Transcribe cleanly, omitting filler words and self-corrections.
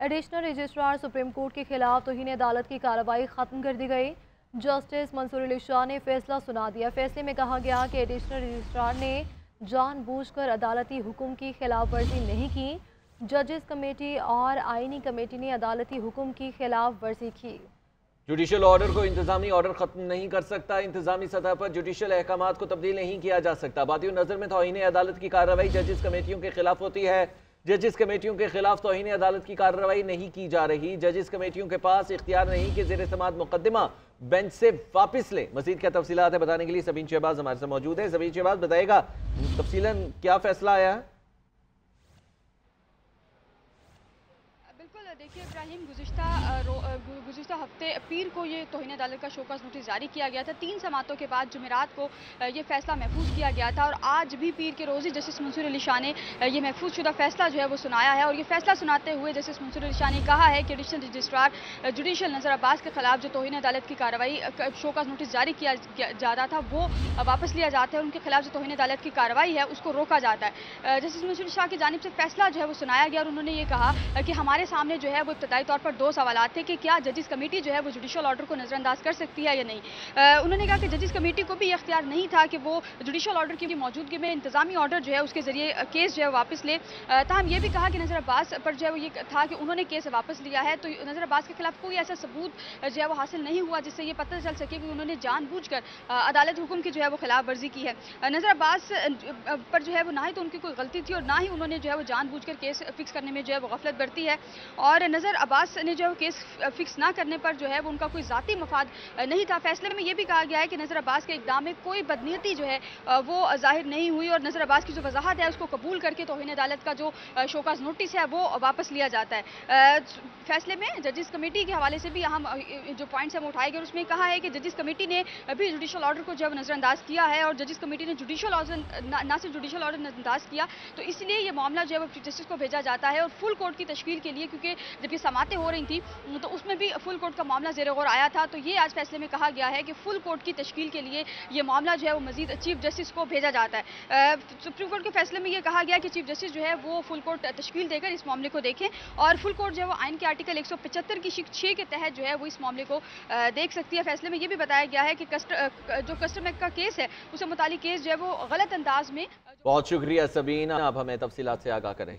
Additional registrar supreme court के खिलाफ तौहीन अदालत की कार्रवाई खत्म कर दी गई। जस्टिस मंसूर अली शाह ने फैसला सुना दिया। फैसले में कहा गया कि एडिशनल रजिस्ट्रार ने जानबूझकर अदालती हुक्म की खिलाफ वर्जी नहीं की। जजेस कमेटी और आईनी कमेटी ने अदालती हुक्म की खिलाफ वर्जी की। जुडिशल ऑर्डर को इंतजामी ऑर्डर खत्म नहीं कर सकता। इंतजामी सतह पर जुडिशल अहकामात को तब्दील नहीं किया जा सकता। बादियों नजर में तौहीन अदालत की कार्रवाई जजेस कमेटियों के खिलाफ होती है। जजेस कमेटियों के खिलाफ तौहीन अदालत की कार्रवाई नहीं की जा रही। जजेस कमेटियों के पास इख्तियार नहीं कि ज़ेर समाअत मुकदमा बेंच से वापस ले। मजीद क्या तफसीलात है बताने के लिए सबीन शहबाज हमारे साथ मौजूद है। सबीन शहबाज बताएगा तफसीलन क्या फैसला आया है? देखिए इब्राहिम, गुज़िश्ता हफ्ते पीर को ये तौहीन अदालत का शोकॉज़ नोटिस जारी किया गया था। 3 समातों के बाद जुमेरात को ये फैसला महफूज किया गया था और आज भी पीर के रोज़ ही जस्टिस मंसूर अली शाह ने ये महफूज शुदा फैसला जो है वो सुनाया है। और ये फैसला सुनाते हुए जस्टिस मंसूर अली शाह ने कहा है कि एडिशनल रजिस्ट्रार जुडिशल नज़र अब्बास के खिलाफ जो तौहीन अदालत की कार्रवाई शोकॉज़ नोटिस जारी किया जा रहा था वो वापस लिया जाता है। उनके खिलाफ जो तौहीन अदालत की कार्रवाई है उसको रोका जाता है। जस्टिस मंसूर अली शाह की जानिब से फैसला जो है वो सुनाया गया और उन्होंने ये कहा कि हमारे सामने जो है वो इब्तदाई तौर पर 2 सवाल थे कि क्या जजिस कमेटी जो है वो जुडिशल ऑर्डर को नज़रअंदाज कर सकती है या नहीं। उन्होंने कहा कि जजिस कमेटी को भी इख्तियार नहीं था कि वो जुडिशल ऑर्डर की मौजूदगी में इंतजामी ऑर्डर जो है उसके जरिए केस जो है वापस ले। ताहम ये भी कहा कि नज़र अब्बास पर जो है वो ये था कि उन्होंने केस वापस लिया है तो नज़र अब्बास के खिलाफ कोई ऐसा सबूत जो है वो हासिल नहीं हुआ जिससे ये पता चल सके कि उन्होंने जानबूझकर अदालत हुक्म की जो है वो खिलाफ वर्जी की है। नज़र अब्बास पर जो है वो ना ही तो उनकी कोई गलती थी और ना ही उन्होंने जो है वो जानबूझकर केस फिक्स करने में जो है वो गफलत बरती है। और नज़र अब्बास ने जो केस फिक्स ना करने पर जो है वो उनका कोई ज़ाती मफाद नहीं था। फैसले में ये भी कहा गया है कि नज़र अब्बास के इक़दाम में कोई बदनीयती जो है वो ज़ाहिर नहीं हुई और नज़र अब्बास की जो वजाहत है उसको कबूल करके तौहीन अदालत का जो शोकॉज़ नोटिस है वो वापस लिया जाता है। फैसले में जजिस कमेटी के हवाले से भी अहम जो पॉइंट्स हैं वो उठाए गए। उसमें कहा है कि जजिस कमेटी ने भी जुडिशल ऑर्डर को जो है नज़रअंदाज किया है और जजिस कमेटी ने जुडिशल ऑर्डर ना सिर्फ जुडिशल ऑर्डर नज़रअंदाज किया तो इसलिए ये मामला जो है वो चीफ जस्टिस को भेजा जाता है और फुल कोर्ट की तश्कील के लिए, क्योंकि जब ये समातें हो रही थी तो उसमें भी फुल कोर्ट का मामला ज़ेर गौर आया था। तो ये आज फैसले में कहा गया है कि फुल कोर्ट की तश्कील के लिए ये मामला जो है वो मजीद चीफ जस्टिस को भेजा जाता है। सुप्रीम कोर्ट के फैसले में ये कहा गया कि चीफ जस्टिस जो है वो फुल कोर्ट तश्कील देकर इस मामले को देखें और फुल कोर्ट जो है वो आइन के आर्टिकल 175 की शिक 6 के तहत जो है वो इस मामले को देख सकती है। फैसले में ये भी बताया गया है कि जो कस्टम एक्ट का केस है उससे मुतालिक केस जो है वो गलत अंदाज में। बहुत शुक्रिया सबीना, आप हमें तफसीलात से आगाह कर रही।